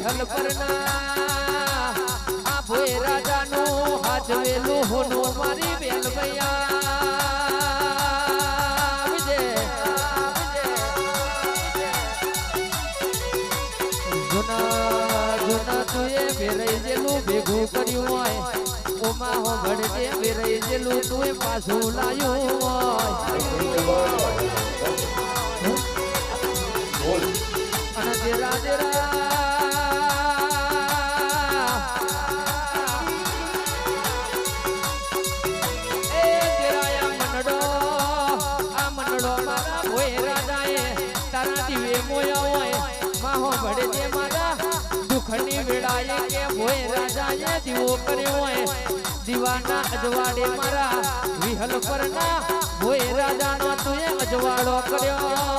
વિહલ પરના આ ભોય રાજાનું હાજવેલું હોનું મારી બેલ ભૈયા વિજય જૂના તુએ વેરાઈ જેલું ભેગું કર્યું હોય ઓમાં હો ભડકે વેરાઈ જેલું તુએ પાછું લાયું હોય અને દેરા દેરા એ દેરાયા મનડો મારા ભોય રાજાએ તારા દીવે મોયા હોય માહો ભડકે મારા દુખની વેળાએ કે ભોય રાજાએ દીવો કર્યો હોય દીવાના અજવાડે મારા વિહલ પરના ભોય રાજાનો તુએ અજવાળો કર્યો